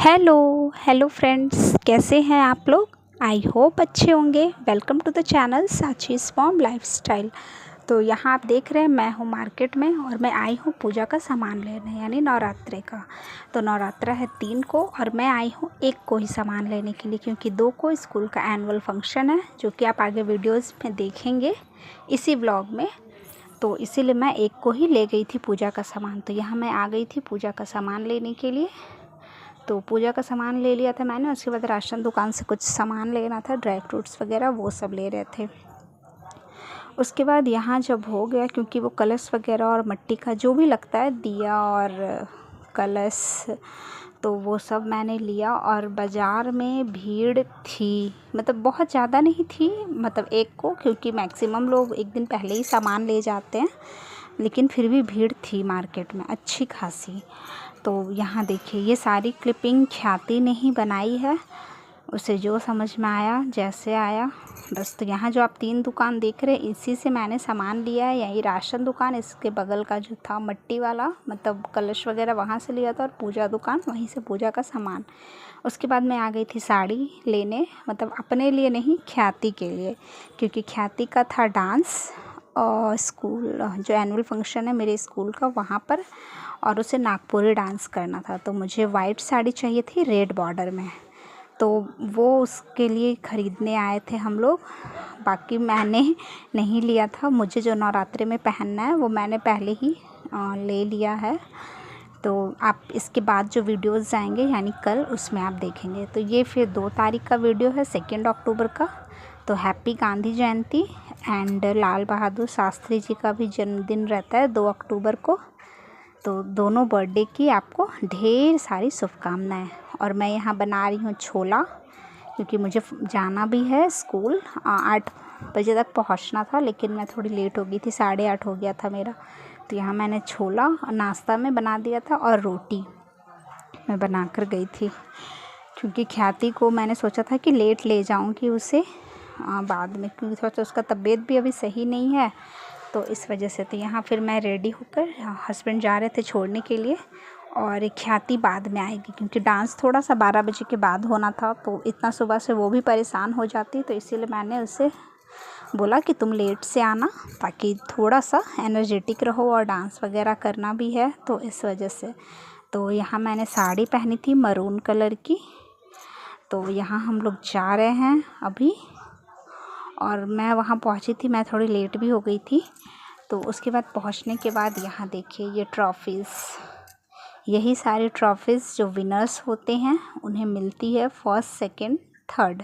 Hello friends, कैसे हैं आप लोग। आई होप अच्छे होंगे। Welcome to the channel Sachi's mom lifestyle. तो यहाँ आप देख रहे हैं मैं हूँ मार्केट में और मैं आई हूँ पूजा का सामान लेने, यानी नवरात्रे का। तो नवरात्रा है 3 को और मैं आई हूँ 1 को ही सामान लेने के लिए, क्योंकि 2 को स्कूल का एनुअल फंक्शन है, जो कि आप आगे वीडियोज़ में देखेंगे इसी व्लॉग में। तो इसीलिए मैं 1 को ही ले गई थी पूजा का सामान। तो यहाँ मैं आ गई थी पूजा का सामान लेने के लिए। तो पूजा का सामान ले लिया था मैंने। उसके बाद राशन दुकान से कुछ सामान लेना था, ड्राई फ्रूट्स वगैरह, वो सब ले रहे थे। उसके बाद यहाँ जब हो गया, क्योंकि वो कलश वगैरह और मिट्टी का जो भी लगता है, दिया और कलश, तो वो सब मैंने लिया। और बाज़ार में भीड़ थी, मतलब बहुत ज़्यादा नहीं थी, मतलब 1 को, क्योंकि मैक्सिमम लोग एक दिन पहले ही सामान ले जाते हैं, लेकिन फिर भी भीड़ थी मार्केट में अच्छी खासी। तो यहाँ देखिए, ये सारी क्लिपिंग ख्याति ने ही बनाई है, उसे जो समझ में आया, जैसे आया बस। तो यहाँ जो आप 3 दुकान देख रहे हैं, इसी से मैंने सामान लिया है। यही राशन दुकान, इसके बगल का जो था मिट्टी वाला, मतलब कलश वगैरह, वहाँ से लिया था। और पूजा दुकान, वहीं से पूजा का सामान। उसके बाद मैं आ गई थी साड़ी लेने, मतलब अपने लिए नहीं, ख्याति के लिए, क्योंकि ख्याति का था डांस और स्कूल जो एनुअल फंक्शन है मेरे स्कूल का, वहाँ पर, और उसे नागपुरी डांस करना था। तो मुझे वाइट साड़ी चाहिए थी रेड बॉर्डर में, तो वो उसके लिए ख़रीदने आए थे हम लोग। बाकी मैंने नहीं लिया था, मुझे जो नवरात्रि में पहनना है वो मैंने पहले ही ले लिया है। तो आप इसके बाद जो वीडियोस जाएंगे, यानी कल, उसमें आप देखेंगे। तो ये फिर 2 तारीख का वीडियो है, 2 अक्टूबर का। तो happy Gandhi Jayanti, and Lal Bahadur Shastri ji का भी जन्मदिन रहता है 2 अक्टूबर को। तो दोनों बर्थडे की आपको ढेर सारी शुभकामनाएं। और मैं यहाँ बना रही हूँ छोला, क्योंकि मुझे जाना भी है स्कूल। 8 बजे तक पहुँचना था, लेकिन मैं थोड़ी लेट हो गई थी, 8:30 हो गया था मेरा। तो यहाँ मैंने छोला नाश्ता में बना दिया था, और रोटी मैं बना कर गई थी, क्योंकि ख्याति को मैंने सोचा था कि लेट ले जाऊँगी उसे बाद में, क्योंकि थोड़ा सा उसका तबीयत भी अभी सही नहीं है, तो इस वजह से। तो यहाँ फिर मैं रेडी होकर, हस्बैंड जा रहे थे छोड़ने के लिए, और ख्याति बाद में आएगी, क्योंकि डांस थोड़ा सा 12 बजे के बाद होना था। तो इतना सुबह से वो भी परेशान हो जाती, तो इसीलिए मैंने उसे बोला कि तुम लेट से आना, ताकि थोड़ा सा एनर्जेटिक रहो, और डांस वगैरह करना भी है, तो इस वजह से। तो यहाँ मैंने साड़ी पहनी थी मरून कलर की। तो यहाँ हम लोग जा रहे हैं अभी, और मैं वहाँ पहुँची थी, मैं थोड़ी लेट भी हो गई थी। तो उसके बाद पहुँचने के बाद यहाँ देखिए, ये ट्रॉफ़ीज़, यही सारी ट्रॉफ़ीज़ जो विनर्स होते हैं उन्हें मिलती है, 1st, 2nd, 3rd।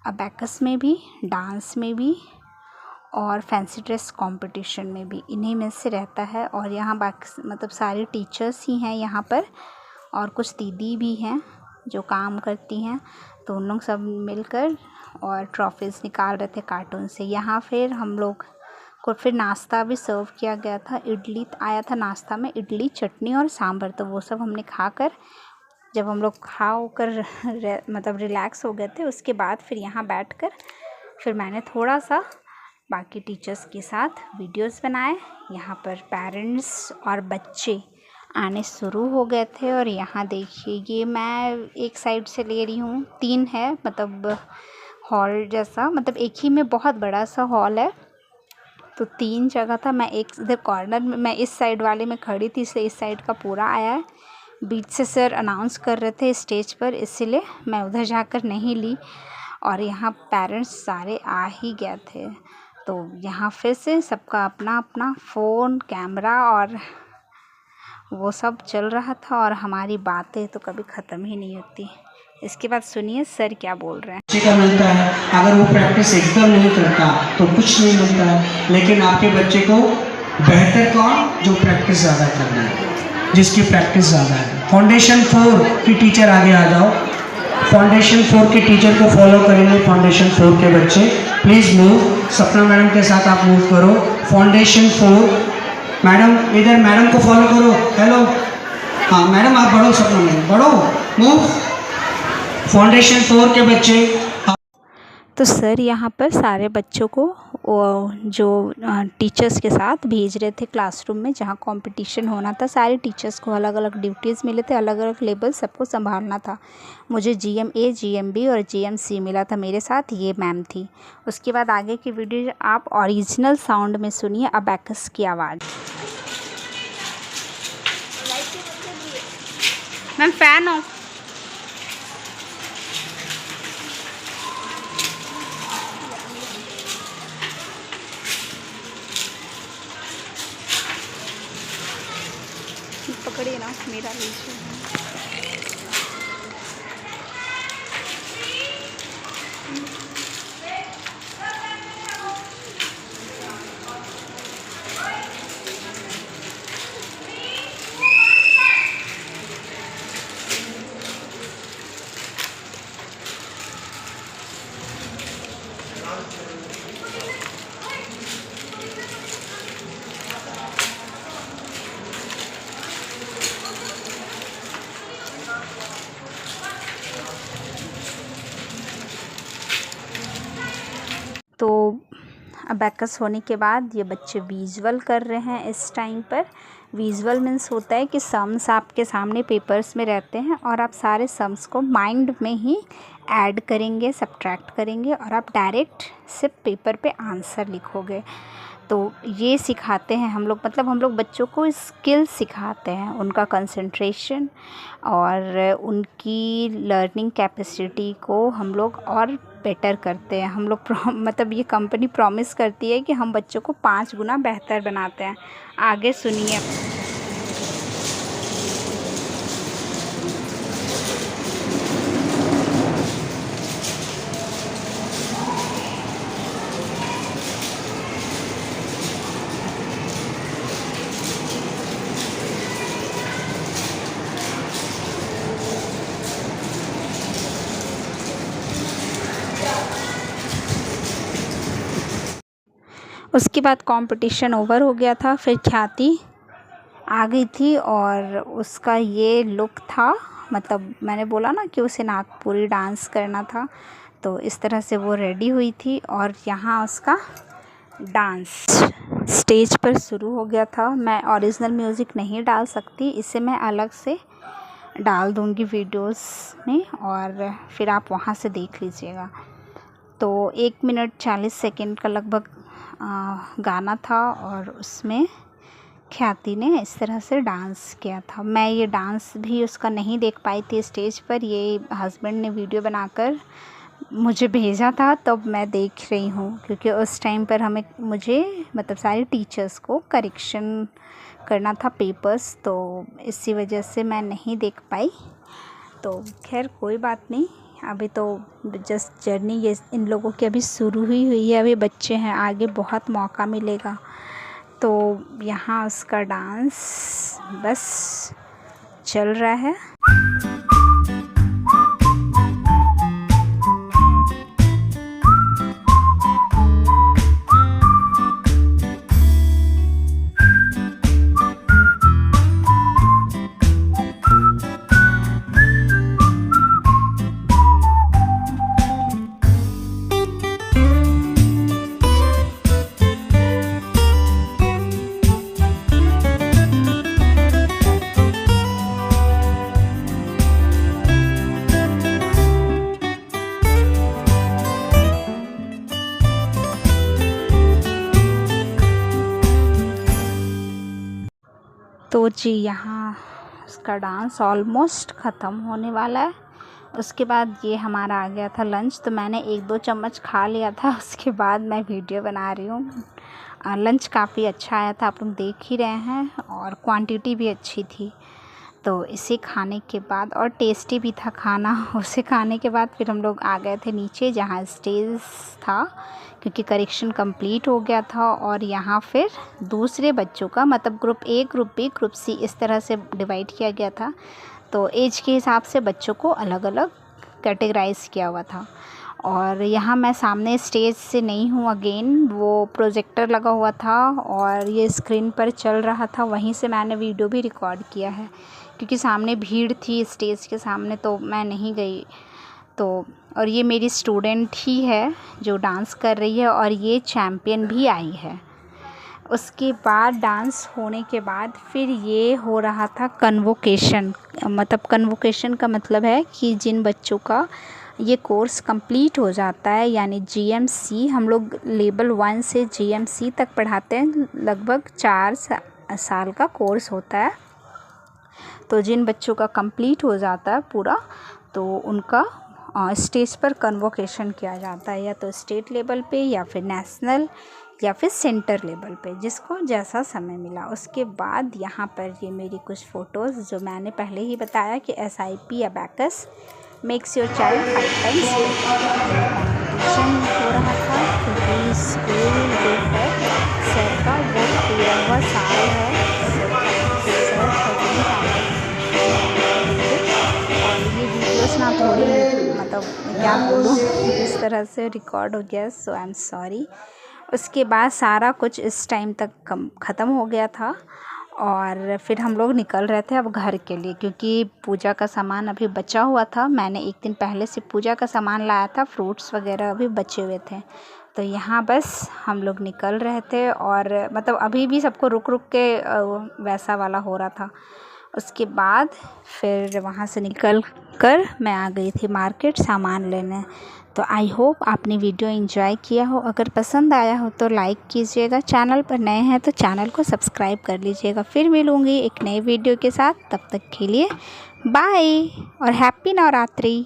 अबैकस में भी, डांस में भी, और फैंसी ड्रेस कंपटीशन में भी, इन्हीं में से रहता है। और यहाँ बाकी मतलब सारी टीचर्स ही हैं यहाँ पर, और कुछ दीदी भी हैं जो काम करती हैं। तो उन लोग सब मिलकर और ट्रॉफ़ीज़ निकाल रहे थे कार्टून से। यहाँ फिर हम लोग को फिर नाश्ता भी सर्व किया गया था। इडली आया था नाश्ता में, इडली, चटनी और सांभर। तो वो सब हमने खाकर, जब हम लोग खा कर मतलब रिलैक्स हो गए थे, उसके बाद फिर यहाँ बैठकर फिर मैंने थोड़ा सा बाकी टीचर्स के साथ वीडियोस बनाए। यहाँ पर पेरेंट्स और बच्चे आने शुरू हो गए थे। और यहाँ देखिए, ये मैं एक साइड से ले रही हूँ, 3 है, मतलब हॉल जैसा, मतलब एक ही में बहुत बड़ा सा हॉल है। तो 3 जगह था। मैं एक इधर कॉर्नर में, मैं इस साइड वाले में खड़ी थी, इसलिए इस साइड का पूरा आया है। बीच से सर अनाउंस कर रहे थे स्टेज पर, इसलिए मैं उधर जाकर नहीं ली। और यहाँ पेरेंट्स सारे आ ही गए थे। तो यहाँ फिर से सबका अपना अपना फ़ोन, कैमरा और वो सब चल रहा था, और हमारी बातें तो कभी ख़त्म ही नहीं होती। इसके बाद सुनिए सर क्या बोल रहे हैं। बच्चे का मिलता है, अगर वो प्रैक्टिस एकदम नहीं करता तो कुछ नहीं मिलता है। लेकिन आपके बच्चे को बेहतर कौन, जो प्रैक्टिस ज़्यादा करना है, जिसकी प्रैक्टिस ज़्यादा है। फाउंडेशन 4 की टीचर आगे आ जाओ। फाउंडेशन 4 की टीचर को फॉलो करेंगे फाउंडेशन 4 के बच्चे। प्लीज़ मूव, सपना मैडम के साथ आप मूव करो। फाउंडेशन 4 मैडम, इधर मैडम को फॉलो करो। हेलो, हाँ मैडम आप बढ़ो, सपना मैडम बढ़ो, मूव। फाउंडेशन 4 के बच्चे। तो सर यहाँ पर सारे बच्चों को जो टीचर्स के साथ भेज रहे थे क्लासरूम में जहाँ कंपटीशन होना था। सारे टीचर्स को अलग अलग ड्यूटीज़ मिले थे, अलग अलग लेवल सबको संभालना था। मुझे GMA, GMB और GMC मिला था, मेरे साथ ये मैम थी। उसके बाद आगे की वीडियो आप ओरिजिनल साउंड में सुनिए अबैकस की आवाज़। Ma'am fan of. पकड़िए ना, मेरा नीचे है। तो अबैकस होने के बाद ये बच्चे विजुअल कर रहे हैं। इस टाइम पर विजुअल मीन्स होता है कि सम्स आपके सामने पेपर्स में रहते हैं और आप सारे सम्स को माइंड में ही ऐड करेंगे, सब्ट्रैक्ट करेंगे और आप डायरेक्ट सिर्फ पेपर पे आंसर लिखोगे। तो ये सिखाते हैं हम लोग, मतलब हम लोग बच्चों को स्किल सिखाते हैं, उनका कंसंट्रेशन और उनकी लर्निंग कैपेसिटी को हम लोग और बेटर करते हैं। हम लोग मतलब ये कंपनी प्रॉमिस करती है कि हम बच्चों को 5 गुना बेहतर बनाते हैं। आगे सुनिए। उसके बाद कंपटीशन ओवर हो गया था। फिर ख्याति आ गई थी और उसका ये लुक था, मतलब मैंने बोला ना कि उसे नागपुरी डांस करना था, तो इस तरह से वो रेडी हुई थी और यहाँ उसका डांस स्टेज पर शुरू हो गया था। मैं ओरिजिनल म्यूज़िक नहीं डाल सकती, इसे मैं अलग से डाल दूँगी वीडियोस में और फिर आप वहाँ से देख लीजिएगा। तो 1 मिनट 40 सेकंड का लगभग गाना था और उसमें ख्याति ने इस तरह से डांस किया था। मैं ये डांस भी उसका नहीं देख पाई थी स्टेज पर, ये हस्बैंड ने वीडियो बनाकर मुझे भेजा था, तब मैं देख रही हूँ, क्योंकि उस टाइम पर मुझे मतलब सारे टीचर्स को करेक्शन करना था पेपर्स, तो इसी वजह से मैं नहीं देख पाई। तो खैर कोई बात नहीं, अभी तो जस्ट जर्नी ये इन लोगों की अभी शुरू ही हुई है, अभी बच्चे हैं, आगे बहुत मौका मिलेगा। तो यहाँ उसका डांस बस चल रहा है। तो जी यहाँ उसका डांस ऑलमोस्ट ख़त्म होने वाला है। उसके बाद ये हमारा आ गया था लंच, तो मैंने 1-2 चम्मच खा लिया था, उसके बाद मैं वीडियो बना रही हूँ। लंच काफ़ी अच्छा आया था, आप लोग देख ही रहे हैं, और क्वांटिटी भी अच्छी थी। तो इसे खाने के बाद, और टेस्टी भी था खाना, उसे खाने के बाद फिर हम लोग आ गए थे नीचे जहाँ स्टेज था, क्योंकि करेक्शन कंप्लीट हो गया था। और यहाँ फिर दूसरे बच्चों का, मतलब group A, group B, group C, इस तरह से डिवाइड किया गया था। तो एज के हिसाब से बच्चों को अलग अलग कैटेगराइज किया हुआ था। और यहाँ मैं सामने स्टेज से नहीं हूँ, अगेन वो प्रोजेक्टर लगा हुआ था और ये स्क्रीन पर चल रहा था, वहीं से मैंने वीडियो भी रिकॉर्ड किया है, क्योंकि सामने भीड़ थी स्टेज के सामने, तो मैं नहीं गई। तो और ये मेरी स्टूडेंट ही है जो डांस कर रही है और ये चैम्पियन भी आई है। उसके बाद डांस होने के बाद फिर ये हो रहा था कन्वोकेशन। मतलब कन्वोकेशन का मतलब है कि जिन बच्चों का ये कोर्स कंप्लीट हो जाता है, यानी जीएमसी, हम लोग लेवल 1 से जीएमसी तक पढ़ाते हैं, लगभग 4 साल का कोर्स होता है। तो जिन बच्चों का कंप्लीट हो जाता है पूरा, तो उनका स्टेज पर कन्वोकेशन किया जाता है, या तो स्टेट लेवल पे या फिर नेशनल या फिर सेंटर लेवल पे, जिसको जैसा समय मिला। उसके बाद यहाँ पर ये मेरी कुछ फ़ोटोज़, जो मैंने पहले ही बताया कि SIP abacus makes your child 5 times competition हो रहा था, क्योंकि स्कूल जो है सर का वो 13वां साल है। और ये वीडियोस ना थोड़ी, मतलब क्या बोलूँ, इस तरह से रिकॉर्ड हो गया, सो आई एम सॉरी। उसके बाद सारा कुछ इस टाइम तक ख़त्म हो गया था और फिर हम लोग निकल रहे थे अब घर के लिए, क्योंकि पूजा का सामान अभी बचा हुआ था। मैंने एक दिन पहले से पूजा का सामान लाया था, फ्रूट्स वगैरह अभी बचे हुए थे। तो यहाँ बस हम लोग निकल रहे थे और मतलब अभी भी सबको रुक रुक के वैसा वाला हो रहा था। उसके बाद फिर वहाँ से निकल कर मैं आ गई थी मार्केट सामान लेने। तो आई होप आपने वीडियो एंजॉय किया हो। अगर पसंद आया हो तो लाइक कीजिएगा, चैनल पर नए हैं तो चैनल को सब्सक्राइब कर लीजिएगा। फिर मिलूँगी एक नए वीडियो के साथ, तब तक के लिए बाय और हैप्पी नवरात्रि।